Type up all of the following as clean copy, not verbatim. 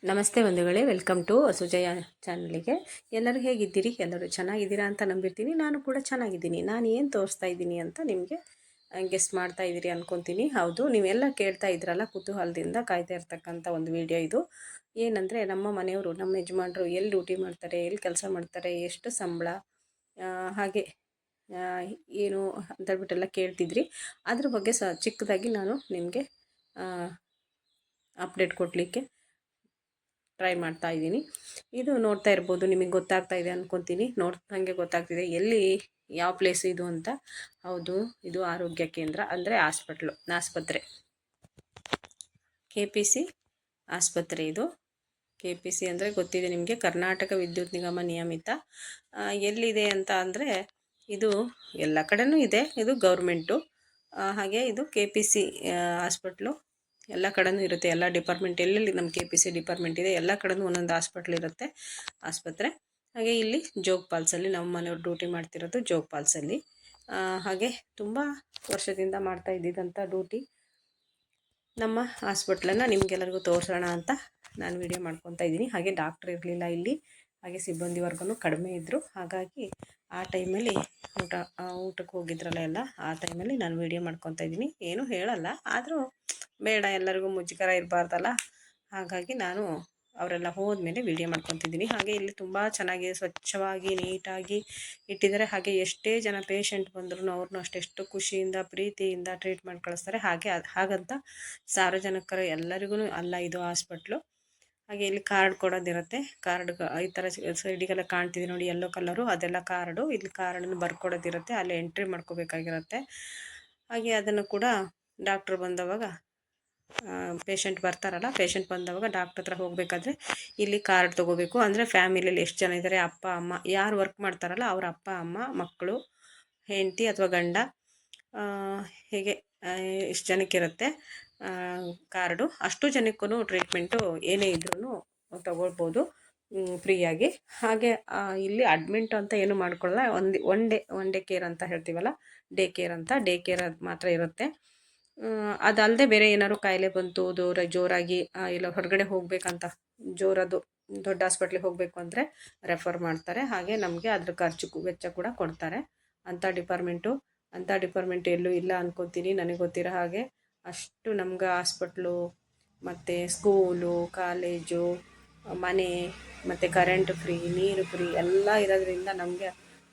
ನಮಸ್ತೆ ಬಂಧುಗಳೇ, welcome to Sujaya ಚಾನಲಿಗೆ. ಎಲ್ಲರೂ ಹೇಗಿದ್ದೀರಿ? ಎಲ್ಲರೂ ಚೆನ್ನಾಗಿದ್ದೀರಾ ಅಂತ ನಂಬಿರ್ತೀನಿ. ನಾನು ಕೂಡ ಚೆನ್ನಾಗಿದ್ದೀನಿ. ನಾನು ಏನು ತೋರಿಸ್ತಾ ಇದ್ದೀನಿ ಅಂತ ನಿಮಗೆ ಗೆಸ್ಟ್ ಮಾಡ್ತಾ ಇದ್ದೀರಿ ಅಂದ್ಕೊತೀನಿ. ಹೌದು, ನೀವೆಲ್ಲ ಕೇಳ್ತಾ ಇದ್ರಲ್ಲ, ಕುತೂಹಲದಿಂದ ಕಾಯ್ತಾ ಇರ್ತಕ್ಕಂಥ ಒಂದು ವಿಡಿಯೋ ಇದು. ಏನಂದರೆ, ನಮ್ಮ ಮನೆಯವರು, ನಮ್ಮ ಯಜಮಾನರು ಎಲ್ಲಿ ಡ್ಯೂಟಿ ಮಾಡ್ತಾರೆ, ಎಲ್ಲಿ ಕೆಲಸ ಮಾಡ್ತಾರೆ, ಎಷ್ಟು ಸಂಬಳ, ಹಾಗೆ ಏನು ಅಂತೇಳ್ಬಿಟ್ಟೆಲ್ಲ ಕೇಳ್ತಿದ್ರಿ. ಅದ್ರ ಬಗ್ಗೆ ಚಿಕ್ಕದಾಗಿ ನಾನು ನಿಮಗೆ ಅಪ್ಡೇಟ್ ಕೊಡಲಿಕ್ಕೆ ಟ್ರೈ ಮಾಡ್ತಾ ಇದ್ದೀನಿ. ಇದು ನೋಡ್ತಾ ಇರ್ಬೋದು, ನಿಮಗೆ ಗೊತ್ತಾಗ್ತಾ ಇದೆ ಅಂದ್ಕೊತೀನಿ. ನೋಡ್ದಂಗೆ ಗೊತ್ತಾಗ್ತಿದೆ ಎಲ್ಲಿ ಯಾವ ಪ್ಲೇಸ್ ಇದು ಅಂತ. ಹೌದು, ಇದು ಆರೋಗ್ಯ ಕೇಂದ್ರ, ಅಂದರೆ ಆಸ್ಪತ್ರೆ, KPC ಆಸ್ಪತ್ರೆ. ಇದು KPC ಅಂದರೆ ಗೊತ್ತಿದೆ ನಿಮಗೆ, ಕರ್ನಾಟಕ ವಿದ್ಯುತ್ ನಿಗಮ ನಿಯಮಿತ. ಎಲ್ಲಿದೆ ಅಂತ ಅಂದರೆ ಇದು ಎಲ್ಲ ಕಡೆನೂ ಇದೆ, ಇದು ಗೌರ್ಮೆಂಟು. ಹಾಗೆ ಇದು KPC ಹಾಸ್ಪಿಟ್ಲು ಎಲ್ಲ ಕಡೆನೂ ಇರುತ್ತೆ. ಎಲ್ಲ ಡಿಪಾರ್ಟ್ಮೆಂಟ್ ಎಲ್ಲೆಲ್ಲಿ ನಮ್ಮ KPC ಡಿಪಾರ್ಟ್ಮೆಂಟ್ ಇದೆ ಎಲ್ಲ ಕಡೆನೂ ಒಂದೊಂದು ಹಾಸ್ಪಿಟ್ಲ್ ಇರುತ್ತೆ, ಆಸ್ಪತ್ರೆ. ಹಾಗೆ ಇಲ್ಲಿ ಜೋಗ್ ಫಾಲ್ಸಲ್ಲಿ ನಮ್ಮ ಮನೆಯವ್ರು ಡ್ಯೂಟಿ ಮಾಡ್ತಿರೋದು, ಜೋಗ್ ಫಾಲ್ಸಲ್ಲಿ. ಹಾಗೆ ತುಂಬ ವರ್ಷದಿಂದ ಮಾಡ್ತಾ ಇದ್ದಿದ್ದಂಥ ಡ್ಯೂಟಿ. ನಮ್ಮ ಹಾಸ್ಪಿಟ್ಲನ್ನು ನಿಮಗೆಲ್ಲರಿಗೂ ತೋರಿಸೋಣ ಅಂತ ನಾನು ವಿಡಿಯೋ ಮಾಡ್ಕೊತಾ ಇದ್ದೀನಿ. ಹಾಗೆ ಡಾಕ್ಟ್ರ್ ಇರಲಿಲ್ಲ ಇಲ್ಲಿ, ಹಾಗೆ ಸಿಬ್ಬಂದಿ ವರ್ಗನೂ ಕಡಿಮೆ ಇದ್ದರು. ಹಾಗಾಗಿ ಆ ಟೈಮಲ್ಲಿ ಊಟಕ್ಕೆ ಹೋಗಿದ್ರಲ್ಲ ಎಲ್ಲ, ಆ ಟೈಮಲ್ಲಿ ನಾನು ವಿಡಿಯೋ ಮಾಡ್ಕೊತಾ ಇದ್ದೀನಿ. ಏನೂ ಹೇಳಲ್ಲ, ಆದರೂ ಬೇಡ, ಎಲ್ಲರಿಗೂ ಮುಜುಗರ ಇರಬಾರ್ದಲ್ಲ. ಹಾಗಾಗಿ ನಾನು ಅವರೆಲ್ಲ ಹೋದ್ಮೇಲೆ ವಿಡಿಯೋ ಮಾಡ್ಕೊತಿದ್ದೀನಿ. ಹಾಗೆ ಇಲ್ಲಿ ತುಂಬ ಚೆನ್ನಾಗಿ ಸ್ವಚ್ಛವಾಗಿ ನೀಟಾಗಿ ಇಟ್ಟಿದ್ದಾರೆ. ಹಾಗೆ ಎಷ್ಟೇ ಜನ ಪೇಷಂಟ್ ಬಂದರೂ ಅವ್ರನ್ನೂ ಅಷ್ಟೆಷ್ಟು ಖುಷಿಯಿಂದ ಪ್ರೀತಿಯಿಂದ ಟ್ರೀಟ್ ಮಾಡಿ ಕಳಿಸ್ತಾರೆ. ಹಾಗಂತ ಸಾರ್ವಜನಿಕರು ಎಲ್ಲರಿಗೂ ಅಲ್ಲ ಇದು ಹಾಸ್ಪಿಟ್ಲು. ಹಾಗೆ ಇಲ್ಲಿ ಕಾರ್ಡ್ ಕೊಡೋದಿರುತ್ತೆ. ಕಾರ್ಡ್ ಈ ಥರ ಸೈಡಿಗೆಲ್ಲ ಕಾಣ್ತಿದೆ ನೋಡಿ, ಯೆಲ್ಲೋ ಕಲರು, ಅದೆಲ್ಲ ಕಾರ್ಡು. ಇಲ್ಲಿ ಕಾರ್ಡನ್ನು ಬರ್ಕೊಡೋದಿರುತ್ತೆ, ಅಲ್ಲಿ ಎಂಟ್ರಿ ಮಾಡ್ಕೋಬೇಕಾಗಿರುತ್ತೆ. ಹಾಗೆ ಅದನ್ನು ಕೂಡ ಡಾಕ್ಟ್ರು ಬಂದವಾಗ, ಪೇಷಂಟ್ ಬರ್ತಾರಲ್ಲ, ಪೇಷಂಟ್ ಬಂದವಾಗ ಡಾಕ್ಟ್ರ್ ಹತ್ರ ಹೋಗಬೇಕಾದ್ರೆ ಇಲ್ಲಿ ಕಾರ್ಡ್ ತೊಗೋಬೇಕು. ಅಂದರೆ ಫ್ಯಾಮಿಲಿಯಲ್ಲಿ ಎಷ್ಟು ಜನ ಇದ್ದಾರೆ, ಅಪ್ಪ ಅಮ್ಮ, ಯಾರು ವರ್ಕ್ ಮಾಡ್ತಾರಲ್ಲ ಅವ್ರ ಅಪ್ಪ ಅಮ್ಮ, ಮಕ್ಕಳು, ಹೆಂಡತಿ ಅಥವಾ ಗಂಡ, ಹೀಗೆ ಇಷ್ಟು ಜನಕ್ಕಿರುತ್ತೆ ಕಾರ್ಡು. ಅಷ್ಟು ಜನಕ್ಕೂ ಟ್ರೀಟ್ಮೆಂಟು ಏನೇ ಇದ್ರೂ ತಗೊಳ್ಬೋದು ಫ್ರೀಯಾಗಿ. ಹಾಗೆ ಇಲ್ಲಿ ಅಡ್ಮಿಂಟ್ ಅಂತ ಏನು ಮಾಡ್ಕೊಳ್ಳಲ್ಲ. ಒನ್ ಡೇ ಕೇರ್ ಅಂತ ಹೇಳ್ತೀವಲ್ಲ, ಡೇ ಕೇರ್ ಅಂತ, ಡೇ ಕೇರ್ ಅದು ಮಾತ್ರ ಇರುತ್ತೆ. ಅದಲ್ಲದೆ ಬೇರೆ ಏನಾದ್ರು ಕಾಯಿಲೆ ಬಂತು ಜೋರಾಗಿ, ಇಲ್ಲ ಹೊರಗಡೆ ಹೋಗಬೇಕಂತ, ದೊಡ್ಡ ಹಾಸ್ಪಿಟ್ಲಿಗೆ ಹೋಗಬೇಕು ಅಂದರೆ ರೆಫರ್ ಮಾಡ್ತಾರೆ. ಹಾಗೆ ನಮಗೆ ಅದ್ರ ಖರ್ಚು ವೆಚ್ಚ ಕೂಡ ಕೊಡ್ತಾರೆ. ಅಂಥ ಡಿಪಾರ್ಟ್ಮೆಂಟ್ ಎಲ್ಲೂ ಇಲ್ಲ ಅಂದ್ಕೊತೀನಿ ನನಗೆ ಗೊತ್ತಿರೋ ಹಾಗೆ. ಅಷ್ಟು ನಮ್ಗೆ ಹಾಸ್ಪಿಟ್ಲು ಮತ್ತು ಸ್ಕೂಲು, ಕಾಲೇಜು, ಮನೆ ಮತ್ತು ಕರೆಂಟ್ ಫ್ರೀ, ನೀರು ಫ್ರೀ ಎಲ್ಲ ಇರೋದ್ರಿಂದ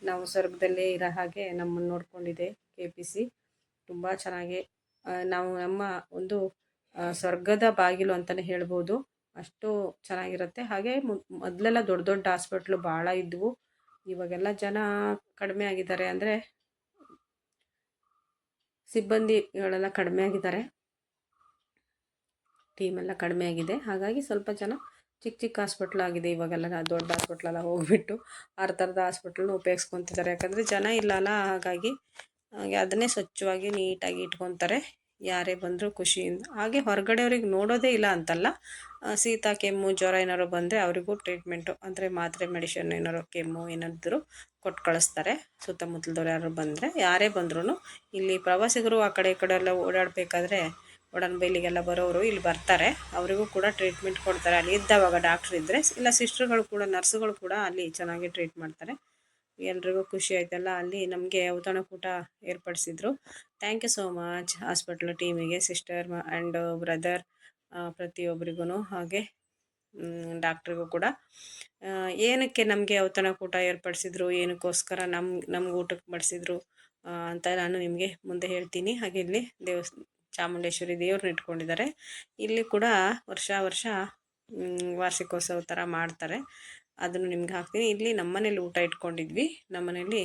ನಾವು ಸ್ವರ್ಗದಲ್ಲೇ ಇರೋ ಹಾಗೆ ನಮ್ಮನ್ನು ನೋಡ್ಕೊಂಡಿದೆ KPC. ತುಂಬ ಚೆನ್ನಾಗಿ ನಮ್ಮ ಒಂದು ಸ್ವರ್ಗದ ಬಾಗಿಲು ಅಂತಲೇ ಹೇಳ್ಬೋದು, ಅಷ್ಟು ಚೆನ್ನಾಗಿರುತ್ತೆ. ಹಾಗೆ ಮೊದಲೆಲ್ಲ ದೊಡ್ಡ ದೊಡ್ಡ ಹಾಸ್ಪಿಟ್ಲು ಭಾಳ ಇದ್ವು. ಇವಾಗೆಲ್ಲ ಜನ ಕಡಿಮೆ ಆಗಿದ್ದಾರೆ, ಅಂದರೆ ಸಿಬ್ಬಂದಿಗಳೆಲ್ಲ ಕಡಿಮೆ ಆಗಿದ್ದಾರೆ, ಟೀಮೆಲ್ಲ ಕಡಿಮೆ ಆಗಿದೆ. ಹಾಗಾಗಿ ಸ್ವಲ್ಪ ಜನ ಚಿಕ್ಕ ಹಾಸ್ಪಿಟ್ಲ್ ಆಗಿದೆ ಇವಾಗೆಲ್ಲ. ದೊಡ್ಡ ಹಾಸ್ಪಿಟ್ಲೆಲ್ಲ ಹೋಗ್ಬಿಟ್ಟು ಅರ್ಧದ ಹಾಸ್ಪಿಟ್ಲನ್ನು ಉಪಯೋಗಿಸ್ಕೊತಿದ್ದಾರೆ. ಯಾಕಂದರೆ ಜನ ಇಲ್ಲಲ್ಲ, ಹಾಗಾಗಿ ಅದನ್ನೇ ಸ್ವಚ್ಛವಾಗಿ ನೀಟಾಗಿ ಇಟ್ಕೊತಾರೆ, ಯಾರೇ ಬಂದರೂ ಖುಷಿಯಿಂದ. ಹಾಗೆ ಹೊರಗಡೆಯವ್ರಿಗೆ ನೋಡೋದೇ ಇಲ್ಲ ಅಂತಲ್ಲ, ಶೀತ ಕೆಮ್ಮು ಜ್ವರ ಏನಾದ್ರು ಬಂದರೆ ಅವರಿಗೂ ಟ್ರೀಟ್ಮೆಂಟು, ಅಂದರೆ ಮಾತ್ರೆ ಮೆಡಿಷನ್ ಏನಾದ್ರು ಕೆಮ್ಮು ಏನಾದರೂ ಕೊಟ್ಟು ಕಳಿಸ್ತಾರೆ. ಸುತ್ತಮುತ್ತಲದವ್ರು ಯಾರು ಬಂದರೆ, ಯಾರೇ ಬಂದ್ರೂ ಇಲ್ಲಿ ಪ್ರವಾಸಿಗರು ಆ ಕಡೆ ಈ ಕಡೆ ಎಲ್ಲ ಓಡಾಡಬೇಕಾದ್ರೆ, ಒಡನ್ಬೈಲಿಗೆಲ್ಲ ಬರೋರು ಇಲ್ಲಿ ಬರ್ತಾರೆ, ಅವರಿಗೂ ಕೂಡ ಟ್ರೀಟ್ಮೆಂಟ್ ಕೊಡ್ತಾರೆ. ಅಲ್ಲಿ ಇದ್ದವಾಗ ಡಾಕ್ಟ್ರ್ ಇದ್ದರೆ, ಇಲ್ಲ ಸಿಸ್ಟ್ರುಗಳು ಕೂಡ, ನರ್ಸುಗಳು ಕೂಡ ಅಲ್ಲಿ ಚೆನ್ನಾಗಿ ಟ್ರೀಟ್ ಮಾಡ್ತಾರೆ. ಎಲ್ರಿಗೂ ಖುಷಿ ಆಯ್ತಲ್ಲ. ಅಲ್ಲಿ ನಮಗೆ ಔತಣಕೂಟ ಏರ್ಪಡಿಸಿದ್ರು. Thank you so much hospital ಟೀಮಿಗೆ, ಸಿಸ್ಟರ್ ಆ್ಯಂಡ್ ಬ್ರದರ್, ಪ್ರತಿಯೊಬ್ಬರಿಗೂ, ಹಾಗೆ ಡಾಕ್ಟ್ರಿಗೂ ಕೂಡ. ಏನಕ್ಕೆ ನಮಗೆ ಔತಣಕೂಟ ಏರ್ಪಡಿಸಿದ್ರು, ಏನಕ್ಕೋಸ್ಕರ ನಮ್ಗೆ ಊಟಕ್ಕೆ ಬಡಿಸಿದ್ರು ಅಂತ ನಾನು ನಿಮಗೆ ಮುಂದೆ ಹೇಳ್ತೀನಿ. ಹಾಗೆ ಇಲ್ಲಿ ಚಾಮುಂಡೇಶ್ವರಿ ದೇವ್ರನ್ನ ಇಟ್ಕೊಂಡಿದ್ದಾರೆ. ಇಲ್ಲಿ ಕೂಡ ವರ್ಷ ವಾರ್ಷಿಕೋತ್ಸವ ಥರ ಮಾಡ್ತಾರೆ, ಅದನ್ನು ನಿಮ್ಗೆ ಹಾಕ್ತೀನಿ. ಇಲ್ಲಿ ನಮ್ಮನೇಲಿ ಊಟ ಇಟ್ಕೊಂಡಿದ್ವಿ. ನಮ್ಮನೇಲಿ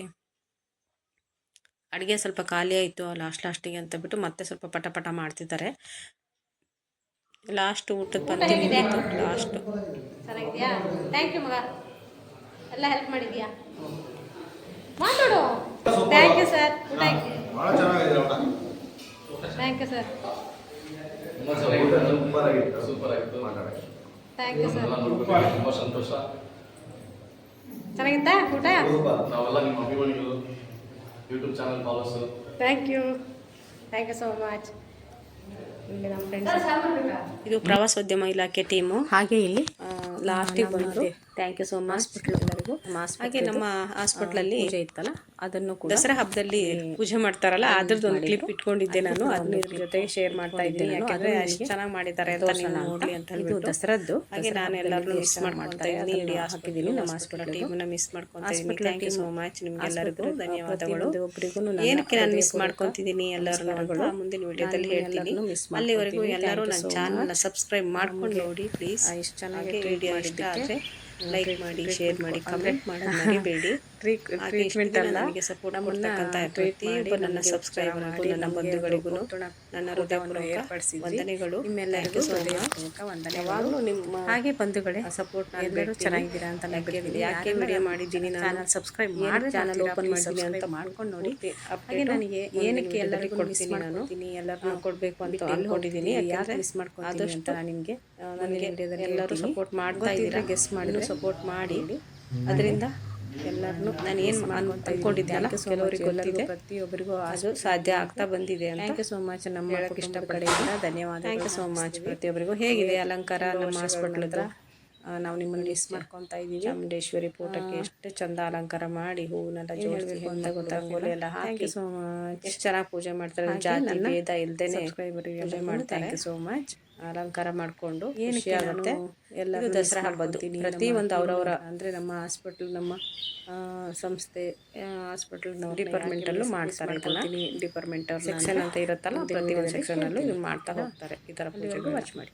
ಅಡುಗೆ ಸ್ವಲ್ಪ ಖಾಲಿ ಆಯಿತು ಲಾಸ್ಟಿಗೆ ಅಂತ ಬಿಟ್ಟು ಮತ್ತೆ ಸ್ವಲ್ಪ ಪಟ ಮಾಡ್ತಿದ್ದಾರೆ. ಲಾಸ್ಟ್ ಊಟದ ಪಂಕ್ತಿ ಮುಗೀತು. ಲಾಸ್ಟು ಚೆನ್ನಾಗಿದೆಯಾ? ಥ್ಯಾಂಕ್ ಯು ಮಗ, ಎಲ್ಲ ಹೆಲ್ಪ್ ಮಾಡಿದ್ಯಾ, ಮಾತಾಡು. Thank you sir, thank you sir, thank you sir. ತುಂಬ ಸಂತೋಷ. ಚೆನ್ನಾಗಿತ್ತಾ ಊಟ? ನಾವೆಲ್ಲ ನಿಮ್ಮ ಅಭಿಮಾನಿಗಳು, YouTube channel follows. Thank you so much. ಇಲ್ಲಿ ನಮ್ಮ ಫ್ರೆಂಡ್ಸ್ ಇದು ಪ್ರವಾಸೋದ್ಯಮ ಇಲಾಖೆ ಟೀಮು. ಹಾಗೆ ಇಲ್ಲಿ ಲಾಸ್ಟಿಗೆ ಬಂದು thank you so much hospital ಎಲ್ಲರಿಗೂ. ಹಾಗೆ ನಮ್ಮ ಹಾಸ್ಪಿಟ್ಲಲ್ಲಿ ಪೂಜೆ ಇತ್ತಲ್ಲ, ಅದನ್ನು ಕೂಡ ದಸರಾ ಹಬ್ಬದಲ್ಲಿ ಪೂಜೆ ಮಾಡ್ತಾರಲ್ಲ, ಅದ್ರದ್ದು ಒಂದು ಕ್ಲಿಪ್ ಇಟ್ಕೊಂಡಿದ್ದೆ ನಾನು. ಅದನ್ನ ಇದ್ರ ಜೊತೆಗೆ ಶೇರ್ ಮಾಡ್ತಾ ಇದ್ದೀನಿ, ಯಾಕಂದ್ರೆ ಅಷ್ಟು ಚೆನ್ನಾಗಿ ಮಾಡಿದ್ದಾರೆ ಅಂತ ನೀವು ನೋಡ್ಲಿ ಅಂತ ಹೇಳಿ. ದಸರದ್ದು ಹಾಗೆ ನಾನು ಎಲ್ಲರನ್ನೂ ಮಿಸ್ ಮಾಡ್ಕೊತಾ ಇದ್ದೀನಿ. ಇಡೀ ಹಾಕಿದ್ದೀನಿ ನಮ್ಮ ಹಾಸ್ಪಿಟಲ್ ಟೀಮನ್ನ ಮಿಸ್ ಮಾಡ್ಕೊತಾ ಇದ್ದೀನಿ. ಥ್ಯಾಂಕ್ ಯು ಸೋ ಮಚ್ ನಿಮ್ಗೆಲ್ಲರಿಗೂ ಧನ್ಯವಾದಗಳು. ಏನಕ್ಕೆ ನಾನು ಮಿಸ್ ಮಾಡ್ಕೊತಿದ್ದೀನಿ ಎಲ್ಲರೂ ಮುಂದಿನ ವಿಡಿಯೋದಲ್ಲಿ ಹೇಳ್ತೀನಿ. ಅಲ್ಲಿವರೆಗೂ ಎಲ್ಲರೂ ನನ್ನ ಚಾನಲ್ನ ಸಬ್ಸ್ಕ್ರೈಬ್ ಮಾಡ್ಕೊಂಡು ನೋಡಿ ಪ್ಲೀಸ್. ಇಷ್ಟು ಚೆನ್ನಾಗಿ ವಿಡಿಯೋ ಇಷ್ಟ ಆದರೆ ಲೈಕ್ ಮಾಡಿ, ಶೇರ್ ಮಾಡಿ, ಕಮೆಂಟ್ ಮಾಡೋದು ಮರಿಬೇಡಿ. ಟ್ರೀಟ್ಮೆಂಟ್ ಅಲ್ಲ, ನನಗೆ ಸಪೋರ್ಟ್ ಮಾಡ್ತಕ್ಕಂಥ ಪ್ರತಿಯೊಬ್ಬ ನನ್ನ ಸಬ್ಸ್ಕ್ರೈಬರ್ಗೂ, ನನ್ನ ಬಂಧುಗಳಿಗೂ ನನ್ನ ಹೃದಯಪೂರ್ವಕ ವಂದನೆಗಳು. ನಿಮ್ಮೆಲ್ಲರಿಗೂ ಯಾವಾಗಲೂ ನಿಮ್ಮ ಹಾಗೆ ಬಂಧುಗಳೇ ಸಪೋರ್ಟ್ ಎಲ್ಲರೂ ಚೆನ್ನಾಗಿದ್ದೀರಾ ಅಂತ ನನಗೆ ಯಾಕೆ ವಿಡಿಯೋ ಮಾಡಿದ್ದೀನಿ, ಚಾನಲ್ ಸಬ್ಸ್ಕ್ರೈಬ್ ಮಾಡಿ, ಚಾನಲ್ ಓಪನ್ ಮಾಡಿದ್ದೀನಿ ಅಂತ ಮಾಡ್ಕೊಂಡು ನೋಡಿ. ಹಾಗೆ ನನಗೆ ಏನಕ್ಕೆ ಎಲ್ಲರಿಗೂ ಕೊಡ್ತೀನಿ, ನಾನು ಎಲ್ಲರೂ ಕೊಡಬೇಕು ಅಂತ ಅಂದ್ಕೊಂಡಿದ್ದೀನಿ. ಯಾಕೆ ಮಿಸ್ ಮಾಡ್ಕೊತೀನಿ ಅಂತ ನಿಮಗೆ ನನಗೆ ಎಲ್ಲರೂ ಸಪೋರ್ಟ್ ಮಾಡ್ತಾ ಇದ್ದೀರಾ. ಗೆಸ್ ಮಾಡಿ ಸಪೋರ್ಟ್ ಮಾಡಿ. ಅದರಿಂದ ಎಲ್ಲರನ್ನೂ ನಾನು ಏನು ಅಂದ್ಕೊಂಡಿದ್ದೆ ಅಲ್ಲ, ಕೆಲವರಿಗೆ ಗೊತ್ತಿದೆ, ಪ್ರತಿಯೊಬ್ಬರಿಗೂ ಅದು ಸಾಧ್ಯ ಆಗ್ತಾ ಬಂದಿದೆ ಅಂತ. Thank you so much. ನಮ್ಮ ಇಷ್ಟಪಡೆಯಿಂದ ಧನ್ಯವಾದ. ಥ್ಯಾಂಕ್ ಯು ಸೋ ಮಚ್ ಪ್ರತಿಯೊಬ್ಬರಿಗೂ. ಹೇಗಿದೆ ಅಲಂಕಾರ ನಮ್ಮ ಹಾಸ್ಪಿಟ್ಲ್ ಹತ್ರ? ನಾವು ನಿಮ್ಮನ್ನು ಮಿಸ್ ಮಾಡ್ಕೊತಾ ಇದ್ದೀವಿ. ಚಾಮುಂಡೇಶ್ವರಿ ಫೋಟೋಕ್ಕೆ ಎಷ್ಟು ಚಂದ ಅಲಂಕಾರ ಮಾಡಿ, ಹೂವನ್ನೆಲ್ಲ ಜೋಡಿಸಿ, ರಂಗೋಲಿ ಎಲ್ಲ ಹಾಕಿ ಸೋ ಮಚ್. ಎಷ್ಟು ಚೆನ್ನಾಗಿ ಪೂಜೆ ಮಾಡ್ತಾರೆ, ಜಾತಿ ಭೇದ ಇಲ್ಲದೇನೆ ಪೂಜೆ ಮಾಡ್ತಾರೆ. Thank you so much. ಅಲಂಕಾರ ಮಾಡಿಕೊಂಡು ಖುಷಿ ಆಗುತ್ತೆ. ಎಲ್ಲರೂ ದಸರಾ ಹಬ್ಬದ್ದು ಪ್ರತಿಯೊಂದು ಅವರವರ ಅಂದರೆ ನಮ್ಮ ಹಾಸ್ಪಿಟ್ಲ್, ನಮ್ಮ ಸಂಸ್ಥೆ ಹಾಸ್ಪಿಟಲ್ ಡಿಪಾರ್ಟ್ಮೆಂಟಲ್ಲೂ ಮಾಡ್ತಾರೆ. ಡಿಪಾರ್ಟ್ಮೆಂಟ್ ಸೆಕ್ಷನ್ ಅಂತ ಇರುತ್ತಲ್ಲ, ಪ್ರತಿಯೊಂದು ಸೆಕ್ಷನಲ್ಲೂ ಇದನ್ನು ಮಾಡ್ತಾ ಹೋಗ್ತಾರೆ. ಈ ಥರ ಪೂಜೆಗಳು ವಾಚ್ ಮಾಡಿ.